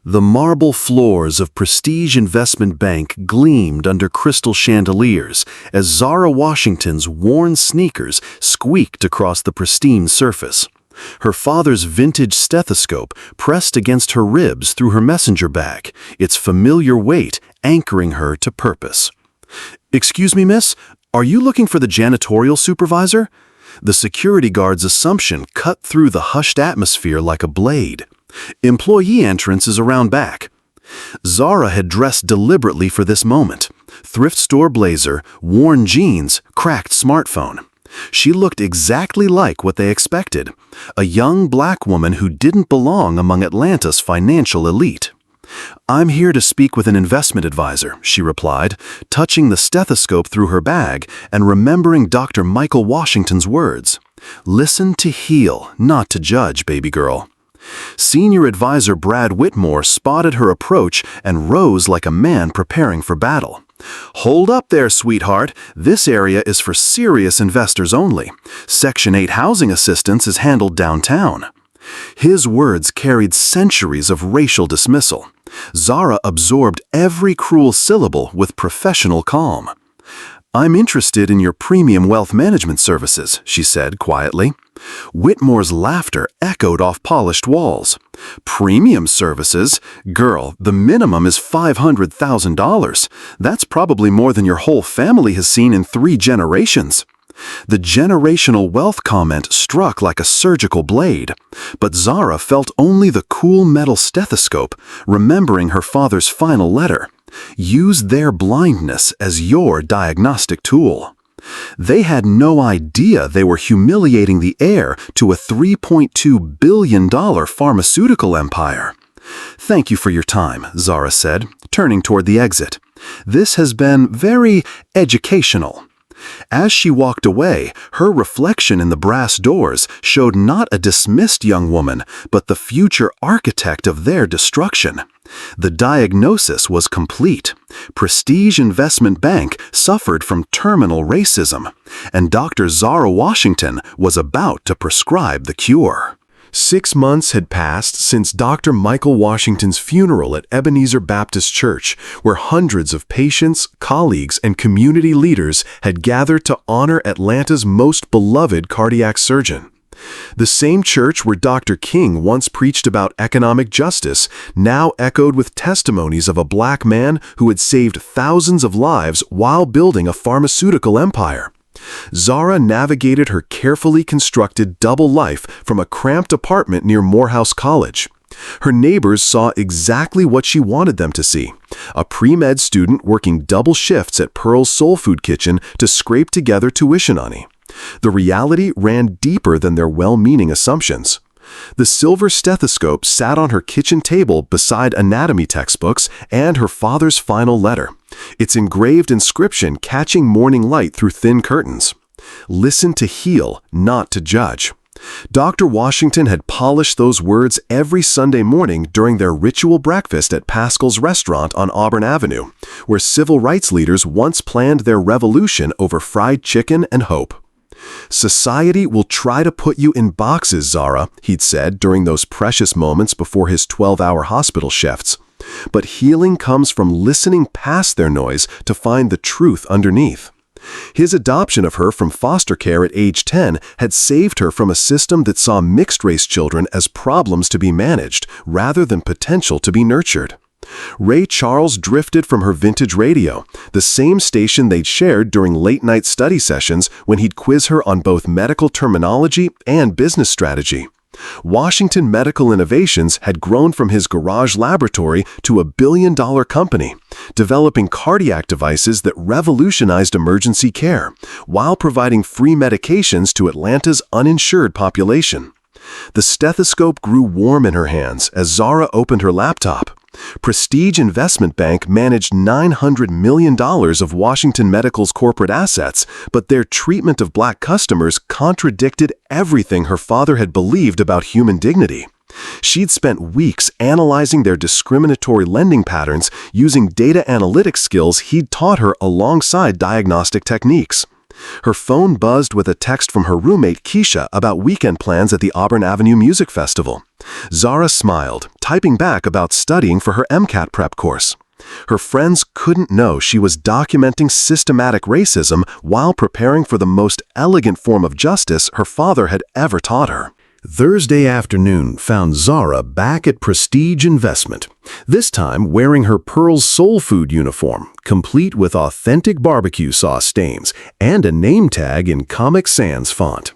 The marble floors of Prestige Investment Bank gleamed under crystal chandeliers as Zara Washington's worn sneakers squeaked across the pristine surface. Her father's vintage stethoscope pressed against her ribs through her messenger bag, its familiar weight anchoring her to purpose. "Excuse me, miss, are you looking for the janitorial supervisor?" The security guard's assumption cut through the hushed atmosphere like a blade. "Employee entrance is around back." Zara had dressed deliberately for this moment. Thrift store blazer, worn jeans, cracked smartphone. She looked exactly like what they expected, a young black woman who didn't belong among Atlanta's financial elite. "I'm here to speak with an investment advisor," she replied, touching the stethoscope through her bag and remembering Dr. Michael Washington's words. "Listen to heal, not to judge, baby girl." Senior advisor Brad Whitmore spotted her approach and rose like a man preparing for battle. "Hold up there, sweetheart. This area is for serious investors only. Section 8 housing assistance is handled downtown." His words carried centuries of racial dismissal. Zara absorbed every cruel syllable with professional calm. "I'm interested in your premium wealth management services," she said quietly. Whitmore's laughter echoed off polished walls. "Premium services? Girl, the minimum is $500,000. That's probably more than your whole family has seen in 3 generations. The generational wealth comment struck like a surgical blade, but Zara felt only the cool metal stethoscope, remembering her father's final letter. "Use their blindness as your diagnostic tool." They had no idea they were humiliating the heir to a $3.2 billion pharmaceutical empire. "Thank you for your time," Zara said, turning toward the exit. "This has been very educational." As she walked away, her reflection in the brass doors showed not a dismissed young woman, but the future architect of their destruction. The diagnosis was complete. Prestige Investment Bank suffered from terminal racism, and Dr. Zara Washington was about to prescribe the cure. 6 months had passed since Dr. Michael Washington's funeral at Ebenezer Baptist Church, where hundreds of patients, colleagues, and community leaders had gathered to honor Atlanta's most beloved cardiac surgeon. The same church where Dr. King once preached about economic justice now echoed with testimonies of a black man who had saved thousands of lives while building a pharmaceutical empire. Zara navigated her carefully constructed double life from a cramped apartment near Morehouse College. Her neighbors saw exactly what she wanted them to see: a pre-med student working double shifts at Pearl's Soul Food Kitchen to scrape together tuition money. The reality ran deeper than their well-meaning assumptions. The silver stethoscope sat on her kitchen table beside anatomy textbooks and her father's final letter, its engraved inscription catching morning light through thin curtains. "Listen to heal, not to judge." Dr. Washington had polished those words every Sunday morning during their ritual breakfast at Pascal's restaurant on Auburn Avenue, where civil rights leaders once planned their revolution over fried chicken and hope. "Society will try to put you in boxes, Zara," he'd said during those precious moments before his 12-hour hospital shifts. "But healing comes from listening past their noise to find the truth underneath." His adoption of her from foster care at age 10 had saved her from a system that saw mixed-race children as problems to be managed rather than potential to be nurtured. Ray Charles drifted from her vintage radio, the same station they'd shared during late-night study sessions when he'd quiz her on both medical terminology and business strategy. Washington Medical Innovations had grown from his garage laboratory to a billion-dollar company, developing cardiac devices that revolutionized emergency care, while providing free medications to Atlanta's uninsured population. The stethoscope grew warm in her hands as Zara opened her laptop. Prestige Investment Bank managed $900 million of Washington Medical's corporate assets, but their treatment of black customers contradicted everything her father had believed about human dignity. She'd spent weeks analyzing their discriminatory lending patterns using data analytics skills he'd taught her alongside diagnostic techniques. Her phone buzzed with a text from her roommate Keisha about weekend plans at the Auburn Avenue Music Festival. Zara smiled, typing back about studying for her MCAT prep course. Her friends couldn't know she was documenting systematic racism while preparing for the most elegant form of justice her father had ever taught her. Thursday afternoon found Zara back at Prestige Investment, this time wearing her Pearl's Soul Food uniform, complete with authentic barbecue sauce stains and a name tag in Comic Sans font.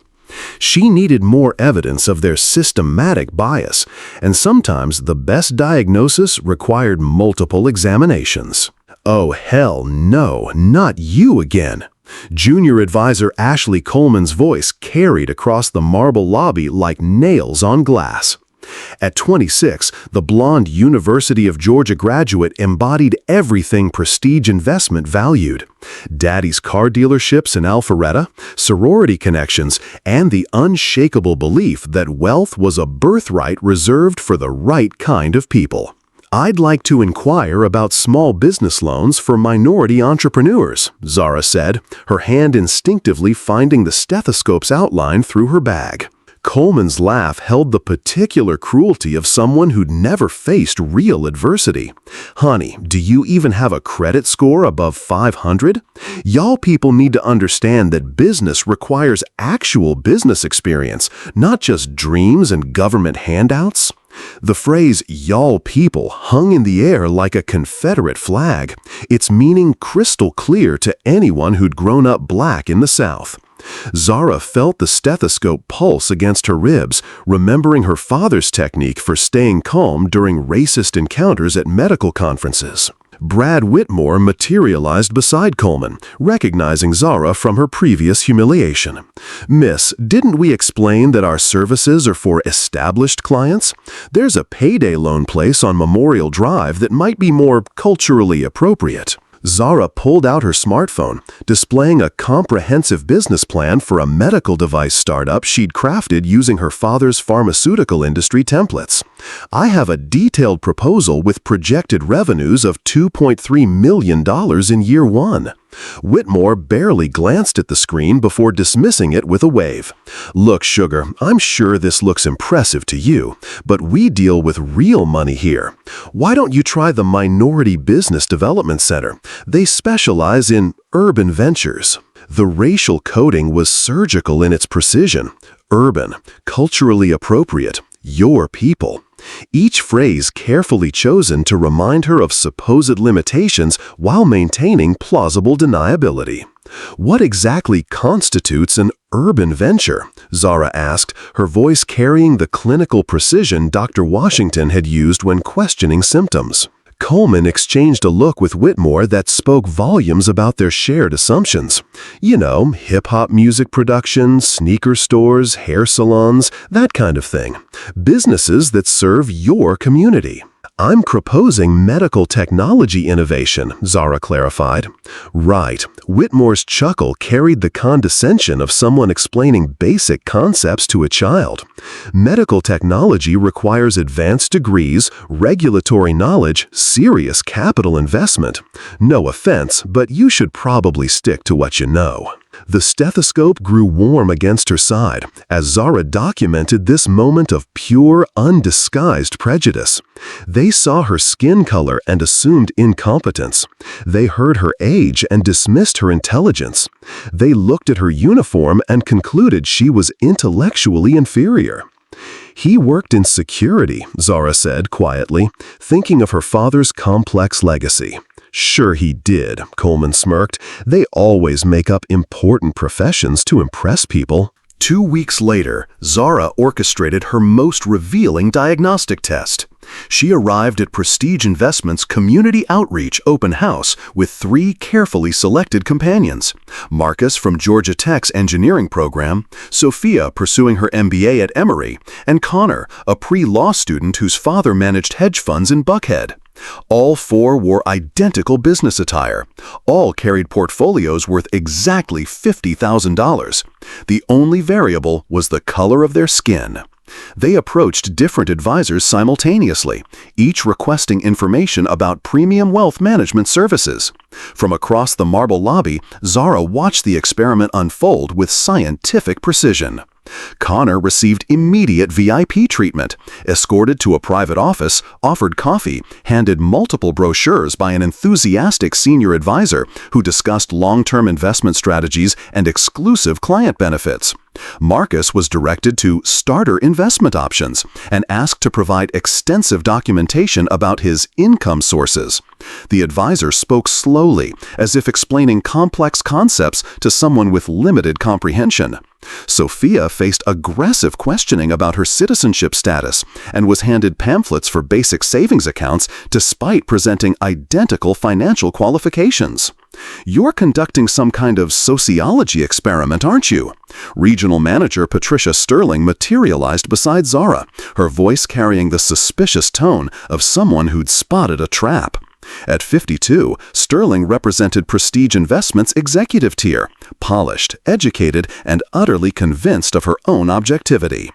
She needed more evidence of their systematic bias, and sometimes the best diagnosis required multiple examinations. Oh, hell no, not you again. Junior advisor Ashley Coleman's voice carried across the marble lobby like nails on glass. At 26, the blonde University of Georgia graduate embodied everything Prestige Investment valued: daddy's car dealerships in Alpharetta, sorority connections, and the unshakable belief that wealth was a birthright reserved for the right kind of people. "I'd like to inquire about small business loans for minority entrepreneurs," Zara said, her hand instinctively finding the stethoscope's outline through her bag. Coleman's laugh held the particular cruelty of someone who'd never faced real adversity. "Honey, do you even have a credit score above 500? Y'all people need to understand that business requires actual business experience, not just dreams and government handouts." The phrase "y'all people" hung in the air like a Confederate flag, its meaning crystal clear to anyone who'd grown up black in the South. Zara felt the stethoscope pulse against her ribs, remembering her father's technique for staying calm during racist encounters at medical conferences. Brad Whitmore materialized beside Coleman, recognizing Zara from her previous humiliation. "Miss, didn't we explain that our services are for established clients? There's a payday loan place on Memorial Drive that might be more culturally appropriate." Zara pulled out her smartphone, displaying a comprehensive business plan for a medical device startup she'd crafted using her father's pharmaceutical industry templates. "I have a detailed proposal with projected revenues of $2.3 million in year one." Whitmore barely glanced at the screen before dismissing it with a wave. "Look, sugar, I'm sure this looks impressive to you, but we deal with real money here. Why don't you try the Minority Business Development Center? They specialize in urban ventures." The racial coding was surgical in its precision. Urban, culturally appropriate, your people. Each phrase carefully chosen to remind her of supposed limitations while maintaining plausible deniability. "What exactly constitutes an urban venture?" Zara asked, her voice carrying the clinical precision Dr. Washington had used when questioning symptoms. Coleman exchanged a look with Whitmore that spoke volumes about their shared assumptions. You know, hip-hop music production, sneaker stores, hair salons, that kind of thing. Businesses that serve your community. "I'm proposing medical technology innovation," Zara clarified. "Right." Whitmore's chuckle carried the condescension of someone explaining basic concepts to a child. "Medical technology requires advanced degrees, regulatory knowledge, serious capital investment. No offense, but you should probably stick to what you know." The stethoscope grew warm against her side as Zara documented this moment of pure, undisguised prejudice. They saw her skin color and assumed incompetence. They heard her age and dismissed her intelligence. They looked at her uniform and concluded she was intellectually inferior. "He worked in security," Zara said quietly, thinking of her father's complex legacy. "Sure he did," Coleman smirked. "They always make up important professions to impress people." 2 weeks later, Zara orchestrated her most revealing diagnostic test. She arrived at Prestige Investment's Community Outreach Open House with 3 carefully selected companions: Marcus from Georgia Tech's engineering program, Sophia pursuing her MBA at Emory, and Connor, a pre-law student whose father managed hedge funds in Buckhead. All 4 wore identical business attire. All carried portfolios worth exactly $50,000. The only variable was the color of their skin. They approached different advisors simultaneously, each requesting information about premium wealth management services. From across the marble lobby, Zara watched the experiment unfold with scientific precision. Connor received immediate VIP treatment, escorted to a private office, offered coffee, handed multiple brochures by an enthusiastic senior advisor who discussed long-term investment strategies and exclusive client benefits. Marcus was directed to starter investment options and asked to provide extensive documentation about his income sources. The advisor spoke slowly, as if explaining complex concepts to someone with limited comprehension. Sophia faced aggressive questioning about her citizenship status and was handed pamphlets for basic savings accounts despite presenting identical financial qualifications. "You're conducting some kind of sociology experiment, aren't you?" Regional Manager Patricia Sterling materialized beside Zara, her voice carrying the suspicious tone of someone who'd spotted a trap. At 52, Sterling represented Prestige Investments' executive tier, polished, educated, and utterly convinced of her own objectivity.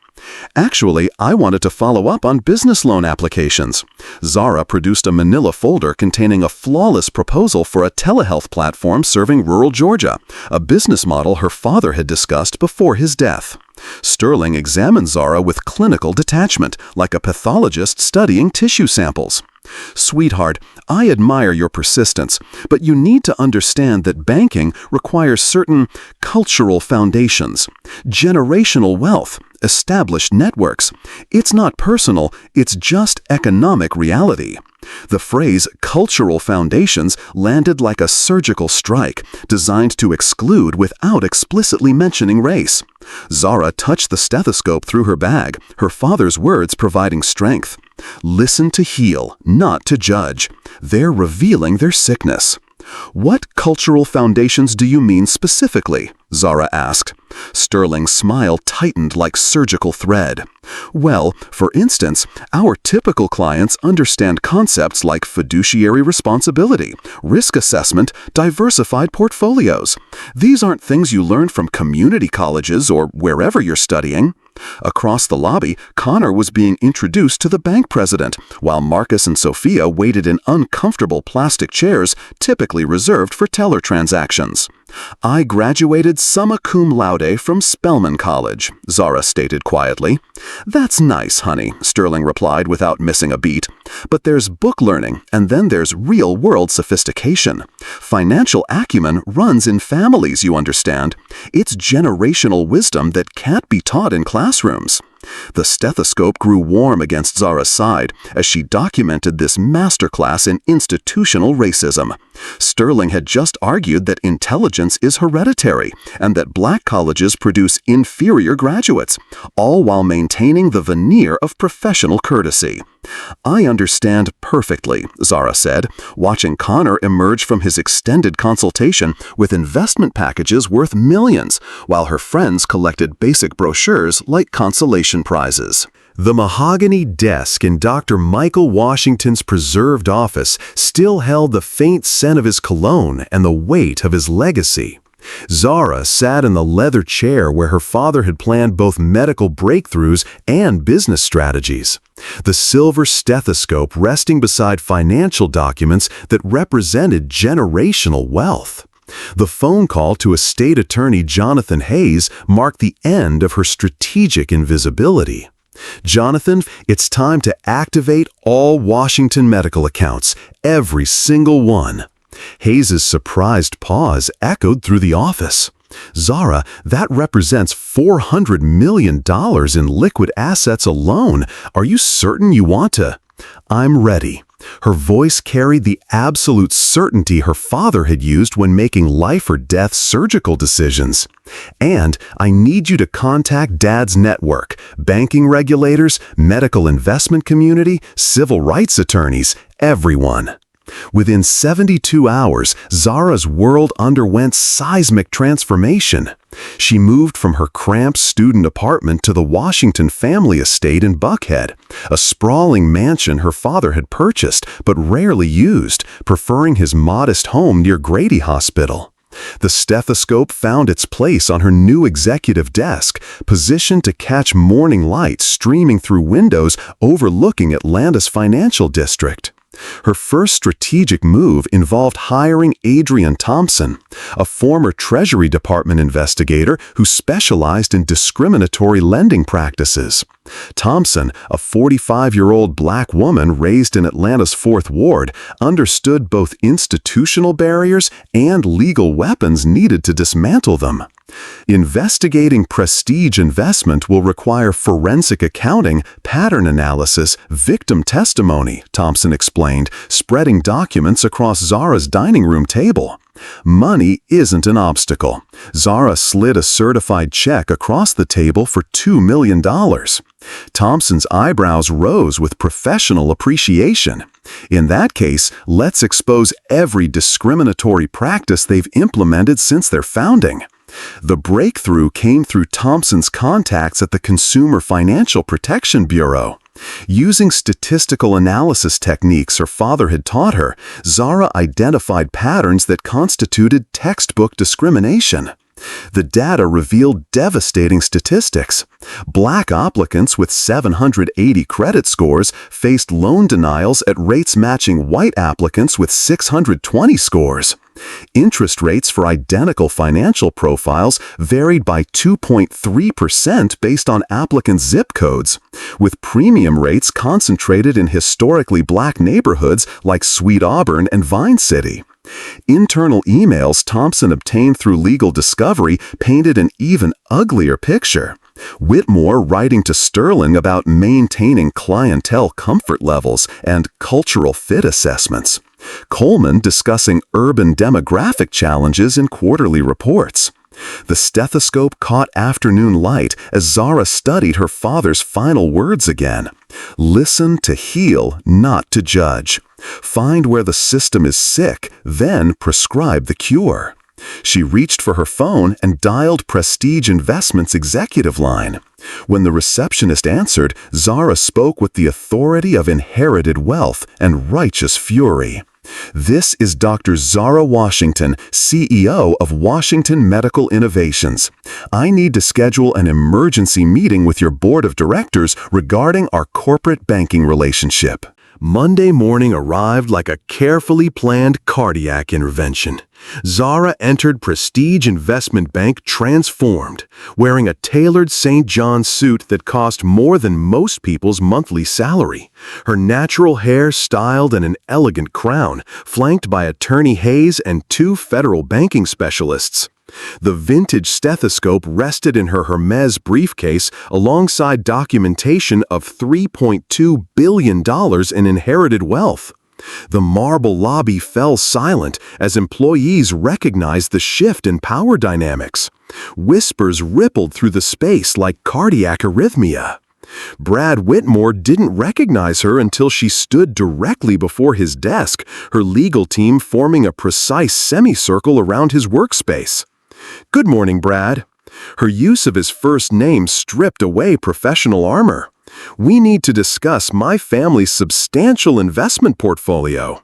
"Actually, I wanted to follow up on business loan applications." Zara produced a manila folder containing a flawless proposal for a telehealth platform serving rural Georgia, a business model her father had discussed before his death. Sterling examined Zara with clinical detachment, like a pathologist studying tissue samples. "Sweetheart, I admire your persistence, but you need to understand that banking requires certain cultural foundations, generational wealth, established networks. It's not personal, it's just economic reality." The phrase cultural foundations landed like a surgical strike, designed to exclude without explicitly mentioning race. Zara touched the stethoscope through her bag, her father's words providing strength. "Listen to heal, not to judge. They're revealing their sickness." "What cultural foundations do you mean specifically?" Zara asked. Sterling's smile tightened like surgical thread. "Well, for instance, our typical clients understand concepts like fiduciary responsibility, risk assessment, diversified portfolios. These aren't things you learn from community colleges or wherever you're studying." Across the lobby, Connor was being introduced to the bank president, while Marcus and Sophia waited in uncomfortable plastic chairs typically reserved for teller transactions. "I graduated summa cum laude from Spelman College," Zara stated quietly. "That's nice, honey," Sterling replied without missing a beat. "But there's book learning, and then there's real-world sophistication. Financial acumen runs in families, you understand. It's generational wisdom that can't be taught in classrooms." The stethoscope grew warm against Zara's side as she documented this masterclass in institutional racism. Sterling had just argued that intelligence is hereditary and that black colleges produce inferior graduates, all while maintaining the veneer of professional courtesy. "I understand perfectly," Zara said, watching Connor emerge from his extended consultation with investment packages worth millions, while her friends collected basic brochures like consolation prizes. The mahogany desk in Dr. Michael Washington's preserved office still held the faint scent of his cologne and the weight of his legacy. Zara sat in the leather chair where her father had planned both medical breakthroughs and business strategies, the silver stethoscope resting beside financial documents that represented generational wealth. The phone call to estate attorney Jonathan Hayes marked the end of her strategic invisibility. "Jonathan, it's time to activate all Washington medical accounts, every single one." Hayes's surprised pause echoed through the office. "Zara, that represents $400 million in liquid assets alone. Are you certain you want to?" "I'm ready." Her voice carried the absolute certainty her father had used when making life or death surgical decisions. "And I need you to contact Dad's network, banking regulators, medical investment community, civil rights attorneys, everyone." Within 72 hours, Zara's world underwent seismic transformation. She moved from her cramped student apartment to the Washington family estate in Buckhead, a sprawling mansion her father had purchased but rarely used, preferring his modest home near Grady Hospital. The stethoscope found its place on her new executive desk, positioned to catch morning light streaming through windows overlooking Atlanta's financial district. Her first strategic move involved hiring Adrian Thompson, a former Treasury Department investigator who specialized in discriminatory lending practices. Thompson, a 45-year-old black woman raised in Atlanta's Fourth Ward, understood both institutional barriers and legal weapons needed to dismantle them. Investigating prestige investment will require forensic accounting, pattern analysis, victim testimony, Thompson explained, spreading documents across Zara's dining room table. Money isn't an obstacle. Zara slid a certified check across the table for $2 million. Thompson's eyebrows rose with professional appreciation. In that case, let's expose every discriminatory practice they've implemented since their founding. The breakthrough came through Thompson's contacts at the Consumer Financial Protection Bureau. Using statistical analysis techniques her father had taught her, Zara identified patterns that constituted textbook discrimination. The data revealed devastating statistics. Black applicants with 780 credit scores faced loan denials at rates matching white applicants with 620 scores. Interest rates for identical financial profiles varied by 2.3% based on applicants' zip codes, with premium rates concentrated in historically black neighborhoods like Sweet Auburn and Vine City. Internal emails Thompson obtained through legal discovery painted an even uglier picture. Whitmore writing to Sterling about maintaining clientele comfort levels and cultural fit assessments. Coleman discussing urban demographic challenges in quarterly reports. The stethoscope caught afternoon light as Zara studied her father's final words again. Listen to heal, not to judge. Find where the system is sick, then prescribe the cure. She reached for her phone and dialed Prestige Investments' executive line. When the receptionist answered, Zara spoke with the authority of inherited wealth and righteous fury. This is Dr. Zara Washington, CEO of Washington Medical Innovations. I need to schedule an emergency meeting with your board of directors regarding our corporate banking relationship. Monday morning arrived like a carefully planned cardiac intervention. Zara entered Prestige Investment Bank transformed, wearing a tailored St. John suit that cost more than most people's monthly salary. Her natural hair styled in an elegant crown, flanked by Attorney Hayes and 2 federal banking specialists. The vintage stethoscope rested in her Hermes briefcase alongside documentation of $3.2 billion in inherited wealth. The marble lobby fell silent as employees recognized the shift in power dynamics. Whispers rippled through the space like cardiac arrhythmia. Brad Whitmore didn't recognize her until she stood directly before his desk, her legal team forming a precise semicircle around his workspace. "Good morning, Brad." Her use of his first name stripped away professional armor. "We need to discuss my family's substantial investment portfolio."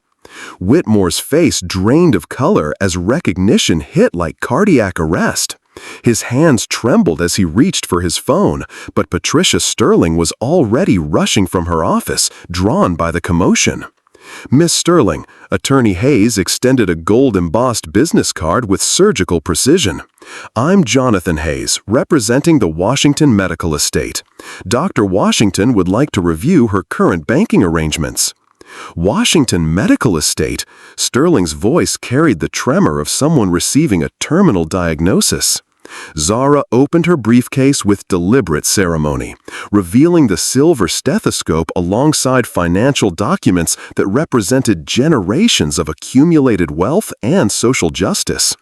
Whitmore's face drained of color as recognition hit like cardiac arrest. His hands trembled as he reached for his phone, but Patricia Sterling was already rushing from her office, drawn by the commotion. "Miss Sterling," Attorney Hayes extended a gold-embossed business card with surgical precision. "I'm Jonathan Hayes, representing the Washington Medical Estate. Dr. Washington would like to review her current banking arrangements." "Washington Medical Estate?" Sterling's voice carried the tremor of someone receiving a terminal diagnosis. Zara opened her briefcase with deliberate ceremony, revealing the silver stethoscope alongside financial documents that represented generations of accumulated wealth and social justice.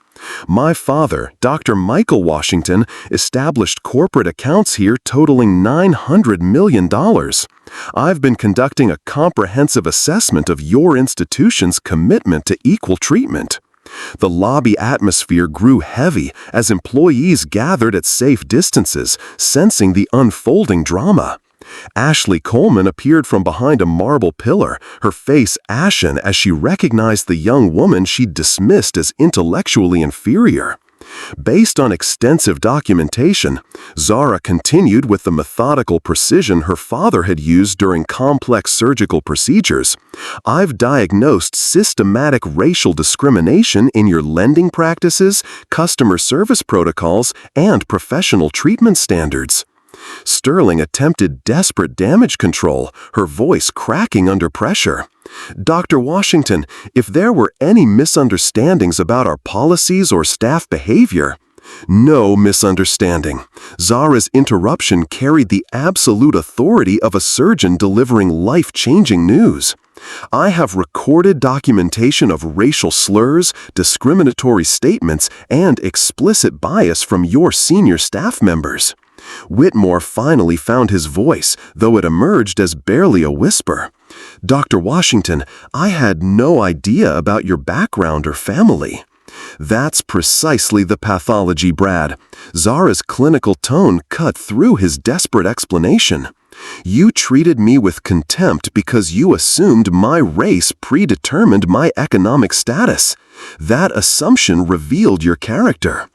"My father, Dr. Michael Washington, established corporate accounts here totaling $900 million. I've been conducting a comprehensive assessment of your institution's commitment to equal treatment." The lobby atmosphere grew heavy as employees gathered at safe distances, sensing the unfolding drama. Ashley Coleman appeared from behind a marble pillar, her face ashen as she recognized the young woman she'd dismissed as intellectually inferior. Based on extensive documentation, Zara continued with the methodical precision her father had used during complex surgical procedures. "I've diagnosed systematic racial discrimination in your lending practices, customer service protocols, and professional treatment standards." Sterling attempted desperate damage control, her voice cracking under pressure. "Dr. Washington, if there were any misunderstandings about our policies or staff behavior—" "No misunderstanding." Zara's interruption carried the absolute authority of a surgeon delivering life-changing news. "I have recorded documentation of racial slurs, discriminatory statements, and explicit bias from your senior staff members." Whitmore finally found his voice, though it emerged as barely a whisper. "Dr. Washington, I had no idea about your background or family." "That's precisely the pathology, Brad." Zara's clinical tone cut through his desperate explanation. "You treated me with contempt because you assumed my race predetermined my economic status. That assumption revealed your character."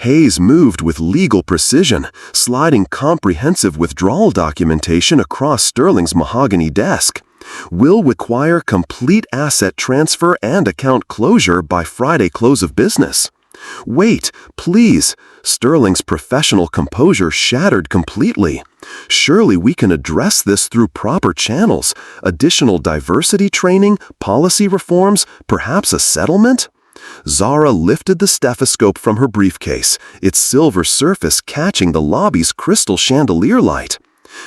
Hayes moved with legal precision, sliding comprehensive withdrawal documentation across Sterling's mahogany desk. "Will require complete asset transfer and account closure by Friday close of business." "Wait, please." Sterling's professional composure shattered completely. "Surely we can address this through proper channels, additional diversity training, policy reforms, perhaps a settlement?" Zara lifted the stethoscope from her briefcase, its silver surface catching the lobby's crystal chandelier light.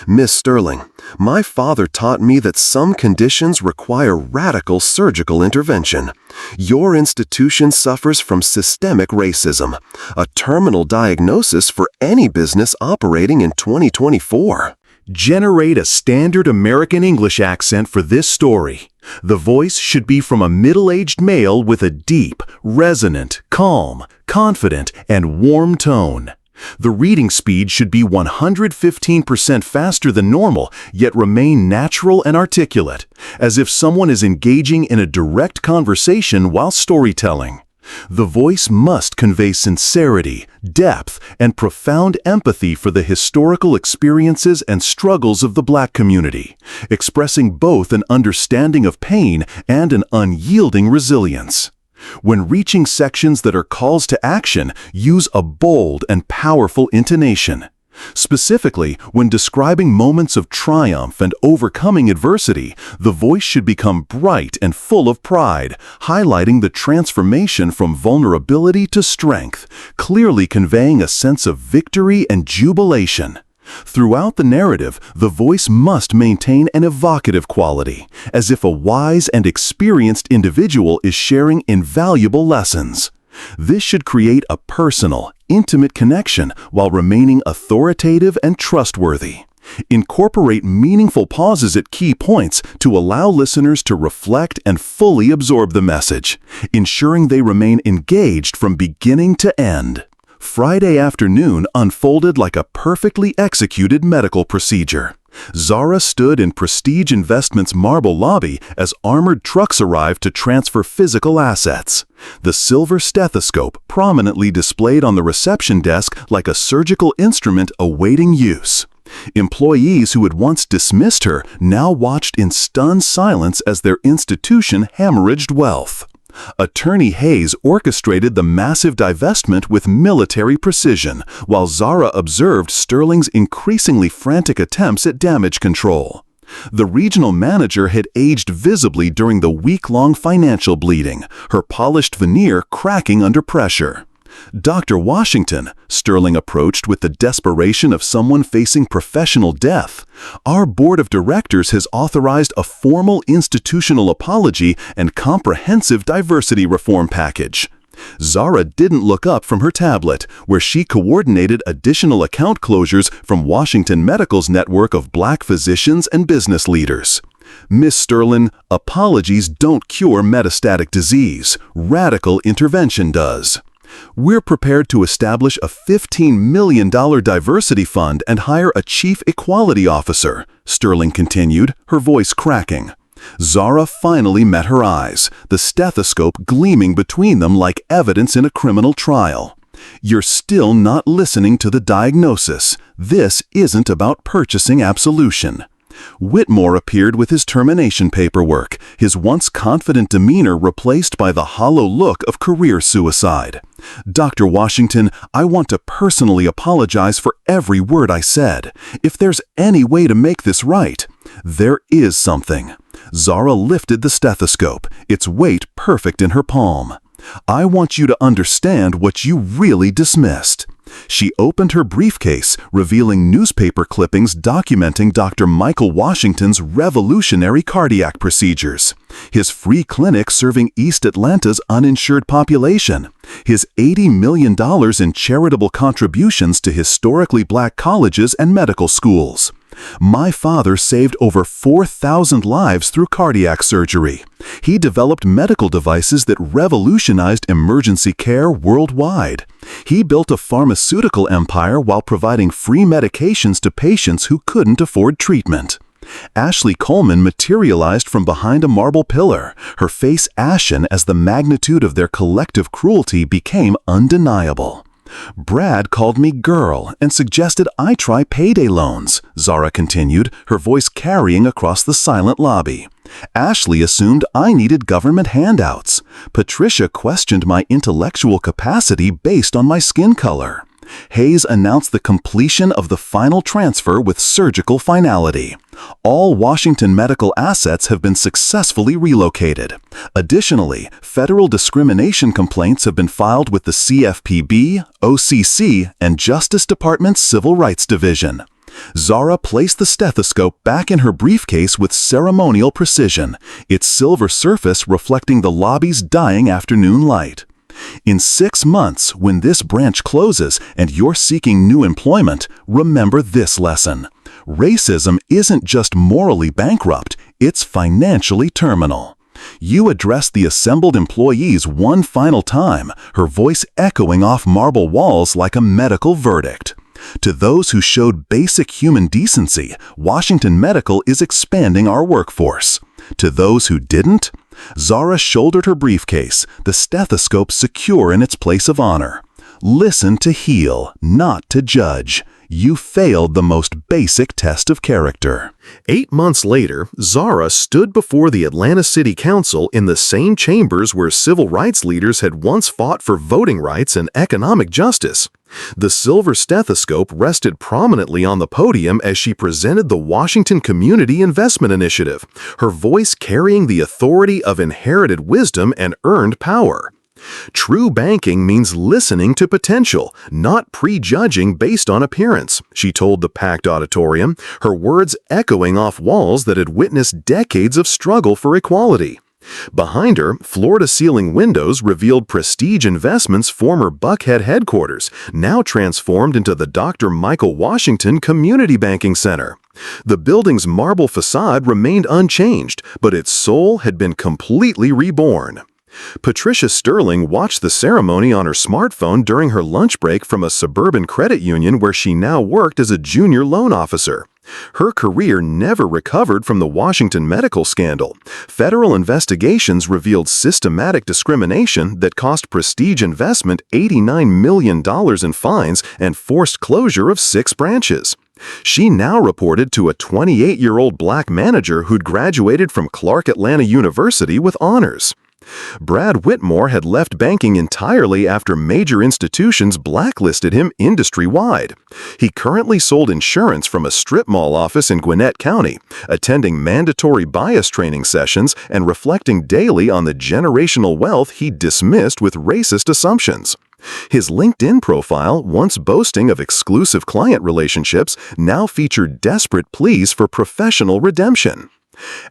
"Miss Sterling, my father taught me that some conditions require radical surgical intervention. Your institution suffers from systemic racism, a terminal diagnosis for any business operating in 2024. Generate a standard American English accent for this story. The voice should be from a middle-aged male with a deep, resonant, calm, confident, and warm tone. The reading speed should be 115% faster than normal, yet remain natural and articulate, as if someone is engaging in a direct conversation while storytelling. The voice must convey sincerity, depth, and profound empathy for the historical experiences and struggles of the Black community, expressing both an understanding of pain and an unyielding resilience. When reaching sections that are calls to action, use a bold and powerful intonation. Specifically, when describing moments of triumph and overcoming adversity, the voice should become bright and full of pride, highlighting the transformation from vulnerability to strength, clearly conveying a sense of victory and jubilation. Throughout the narrative, the voice must maintain an evocative quality, as if a wise and experienced individual is sharing invaluable lessons. This should create a personal, intimate connection while remaining authoritative and trustworthy. Incorporate meaningful pauses at key points to allow listeners to reflect and fully absorb the message, ensuring they remain engaged from beginning to end. Friday afternoon unfolded like a perfectly executed medical procedure. Zara stood in Prestige Investments' marble lobby as armored trucks arrived to transfer physical assets. The silver stethoscope prominently displayed on the reception desk like a surgical instrument awaiting use. Employees who had once dismissed her now watched in stunned silence as their institution hemorrhaged wealth. Attorney Hayes orchestrated the massive divestment with military precision, while Zara observed Sterling's increasingly frantic attempts at damage control. The regional manager had aged visibly during the week-long financial bleeding, her polished veneer cracking under pressure. "Dr. Washington," Sterling approached with the desperation of someone facing professional death, "our board of directors has authorized a formal institutional apology and comprehensive diversity reform package." Zara didn't look up from her tablet, where she coordinated additional account closures from Washington Medical's network of Black physicians and business leaders. "Miss Sterling, apologies don't cure metastatic disease. Radical intervention does." "We're prepared to establish a $15 million diversity fund and hire a chief equality officer," Sterling continued, her voice cracking. Zara finally met her eyes, the stethoscope gleaming between them like evidence in a criminal trial. "You're still not listening to the diagnosis. This isn't about purchasing absolution." Whitmore appeared with his termination paperwork, his once confident demeanor replaced by the hollow look of career suicide. "Dr. Washington, I want to personally apologize for every word I said. If there's any way to make this right." "There is something." Zara lifted the stethoscope, its weight perfect in her palm. "I want you to understand what you really dismissed." She opened her briefcase, revealing newspaper clippings documenting Dr. Michael Washington's revolutionary cardiac procedures, his free clinic serving East Atlanta's uninsured population, his $80 million in charitable contributions to historically black colleges and medical schools. "My father saved over 4,000 lives through cardiac surgery. He developed medical devices that revolutionized emergency care worldwide. He built a pharmaceutical empire while providing free medications to patients who couldn't afford treatment." Ashley Coleman materialized from behind a marble pillar, her face ashen as the magnitude of their collective cruelty became undeniable. "Brad called me girl and suggested I try payday loans," Zara continued, her voice carrying across the silent lobby. "Ashley assumed I needed government handouts. Patricia questioned my intellectual capacity based on my skin color. Hayes announced the completion of the final transfer with surgical finality. All Washington medical assets have been successfully relocated. Additionally, federal discrimination complaints have been filed with the CFPB, OCC, and Justice Department's Civil Rights Division." Zara placed the stethoscope back in her briefcase with ceremonial precision, its silver surface reflecting the lobby's dying afternoon light. "In 6 months, when this branch closes and you're seeking new employment, remember this lesson. Racism isn't just morally bankrupt, it's financially terminal." You addressed the assembled employees one final time, her voice echoing off marble walls like a medical verdict. "To those who showed basic human decency, Washington Medical is expanding our workforce. To those who didn't?" Zara shouldered her briefcase, the stethoscope secure in its place of honor. "Listen to heal, not to judge. You failed the most basic test of character." 8 months later, Zara stood before the Atlanta City Council in the same chambers where civil rights leaders had once fought for voting rights and economic justice. The silver stethoscope rested prominently on the podium as she presented the Washington Community Investment Initiative, her voice carrying the authority of inherited wisdom and earned power. "True banking means listening to potential, not prejudging based on appearance," she told the packed auditorium, her words echoing off walls that had witnessed decades of struggle for equality. Behind her, floor-to-ceiling windows revealed Prestige Investments' former Buckhead headquarters, now transformed into the Dr. Michael Washington Community Banking Center. The building's marble facade remained unchanged, but its soul had been completely reborn. Patricia Sterling watched the ceremony on her smartphone during her lunch break from a suburban credit union where she now worked as a junior loan officer. Her career never recovered from the Washington medical scandal. Federal investigations revealed systematic discrimination that cost Prestige Investment $89 million in fines and forced closure of 6 branches. She now reported to a 28-year-old black manager who'd graduated from Clark Atlanta University with honors. Brad Whitmore had left banking entirely after major institutions blacklisted him industry-wide. He currently sold insurance from a strip mall office in Gwinnett County, attending mandatory bias training sessions and reflecting daily on the generational wealth he dismissed with racist assumptions. His LinkedIn profile, once boasting of exclusive client relationships, now featured desperate pleas for professional redemption.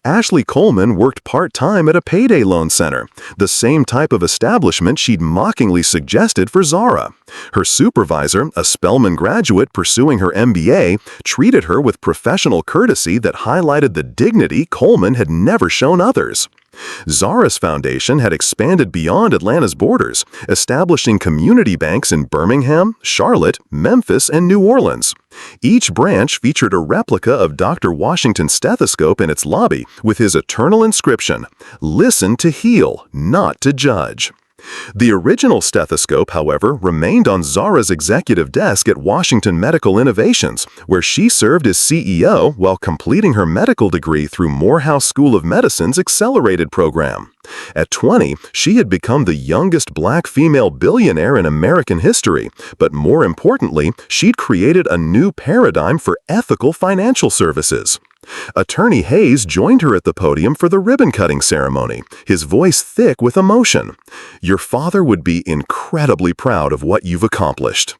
Ashley Coleman worked part-time at a payday loan center, the same type of establishment she'd mockingly suggested for Zara. Her supervisor, a Spelman graduate pursuing her MBA, treated her with professional courtesy that highlighted the dignity Coleman had never shown others. Zara's foundation had expanded beyond Atlanta's borders, establishing community banks in Birmingham, Charlotte, Memphis, and New Orleans. Each branch featured a replica of Dr. Washington's stethoscope in its lobby with his eternal inscription, "Listen to heal, not to judge." The original stethoscope, however, remained on Zara's executive desk at Washington Medical Innovations, where she served as CEO while completing her medical degree through Morehouse School of Medicine's accelerated program. At 20, she had become the youngest black female billionaire in American history, but more importantly, she'd created a new paradigm for ethical financial services. Attorney Hayes joined her at the podium for the ribbon-cutting ceremony, his voice thick with emotion. "Your father would be incredibly proud of what you've accomplished."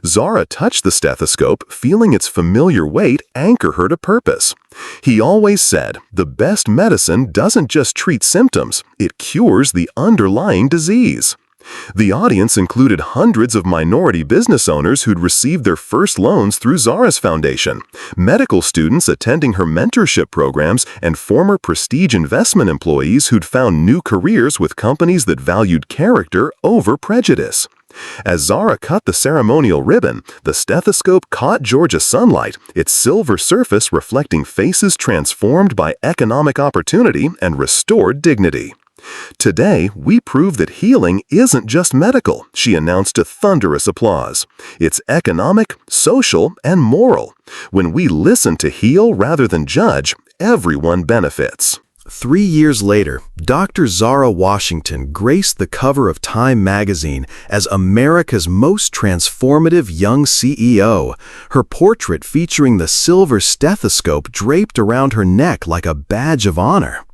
Zara touched the stethoscope, feeling its familiar weight anchor her to purpose. He always said, "The best medicine doesn't just treat symptoms, it cures the underlying disease." The audience included hundreds of minority business owners who'd received their first loans through Zara's foundation, medical students attending her mentorship programs, and former Prestige investment employees who'd found new careers with companies that valued character over prejudice. As Zara cut the ceremonial ribbon, the stethoscope caught Georgia sunlight, its silver surface reflecting faces transformed by economic opportunity and restored dignity. "Today, we prove that healing isn't just medical," she announced to thunderous applause. "It's economic, social, and moral. When we listen to heal rather than judge, everyone benefits." 3 years later, Dr. Zara Washington graced the cover of Time magazine as America's most transformative young CEO, her portrait featuring the silver stethoscope draped around her neck like a badge of honor.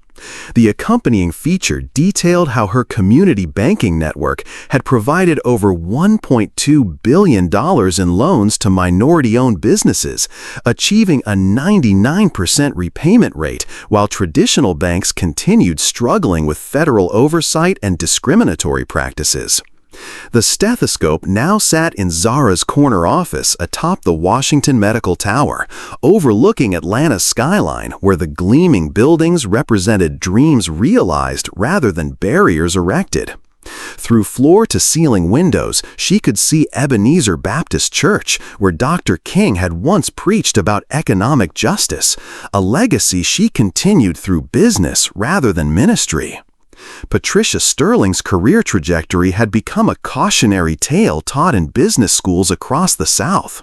The accompanying feature detailed how her community banking network had provided over $1.2 billion in loans to minority-owned businesses, achieving a 99% repayment rate while traditional banks continued struggling with federal oversight and discriminatory practices. The stethoscope now sat in Zara's corner office atop the Washington Medical Tower, overlooking Atlanta's skyline, where the gleaming buildings represented dreams realized rather than barriers erected. Through floor-to-ceiling windows, she could see Ebenezer Baptist Church, where Dr. King had once preached about economic justice, a legacy she continued through business rather than ministry. Patricia Sterling's career trajectory had become a cautionary tale taught in business schools across the South.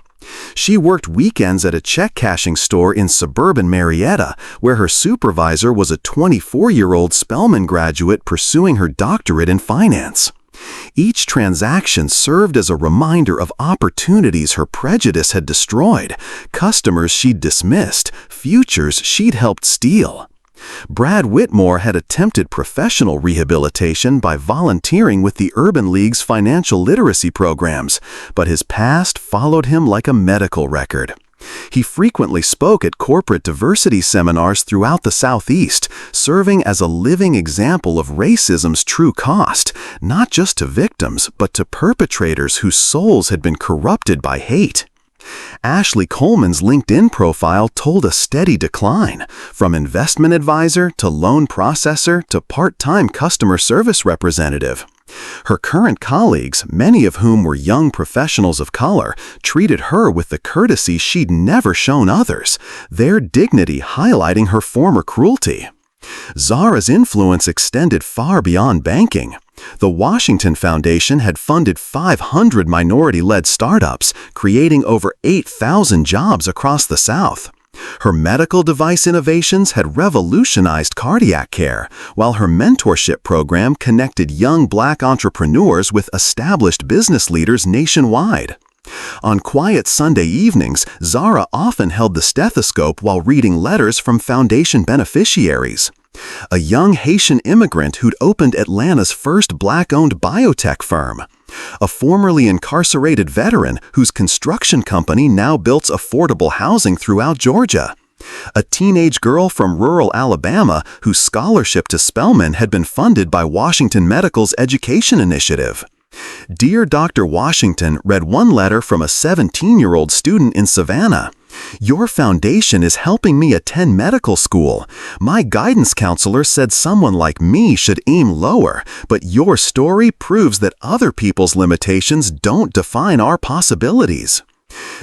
She worked weekends at a check-cashing store in suburban Marietta, where her supervisor was a 24-year-old Spelman graduate pursuing her doctorate in finance. Each transaction served as a reminder of opportunities her prejudice had destroyed, customers she'd dismissed, futures she'd helped steal. Brad Whitmore had attempted professional rehabilitation by volunteering with the Urban League's financial literacy programs, but his past followed him like a medical record. He frequently spoke at corporate diversity seminars throughout the Southeast, serving as a living example of racism's true cost, not just to victims, but to perpetrators whose souls had been corrupted by hate. Ashley Coleman's LinkedIn profile told a steady decline, from investment advisor to loan processor to part-time customer service representative. Her current colleagues, many of whom were young professionals of color, treated her with the courtesy she'd never shown others, their dignity highlighting her former cruelty. Zara's influence extended far beyond banking. The Washington Foundation had funded 500 minority-led startups, creating over 8,000 jobs across the South. Her medical device innovations had revolutionized cardiac care, while her mentorship program connected young Black entrepreneurs with established business leaders nationwide. On quiet Sunday evenings, Zara often held the stethoscope while reading letters from foundation beneficiaries. A young Haitian immigrant who'd opened Atlanta's first Black-owned biotech firm. A formerly incarcerated veteran whose construction company now builds affordable housing throughout Georgia. A teenage girl from rural Alabama whose scholarship to Spelman had been funded by Washington Medical's education initiative. Dear Dr. Washington read one letter from a 17-year-old student in Savannah. Your foundation is helping me attend medical school. My guidance counselor said someone like me should aim lower, but your story proves that other people's limitations don't define our possibilities.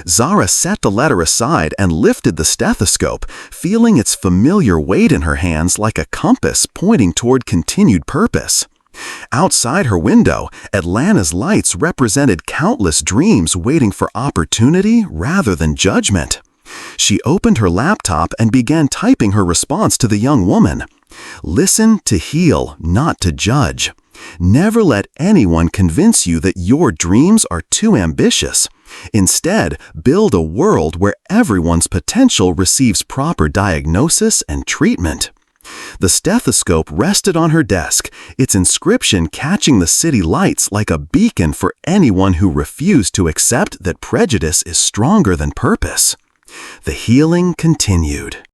Zara set the letter aside and lifted the stethoscope, feeling its familiar weight in her hands like a compass pointing toward continued purpose. Outside her window, Atlanta's lights represented countless dreams waiting for opportunity rather than judgment. She opened her laptop and began typing her response to the young woman. Listen to heal, not to judge. Never let anyone convince you that your dreams are too ambitious. Instead, build a world where everyone's potential receives proper diagnosis and treatment. The stethoscope rested on her desk, its inscription catching the city lights like a beacon for anyone who refused to accept that prejudice is stronger than purpose. The healing continued.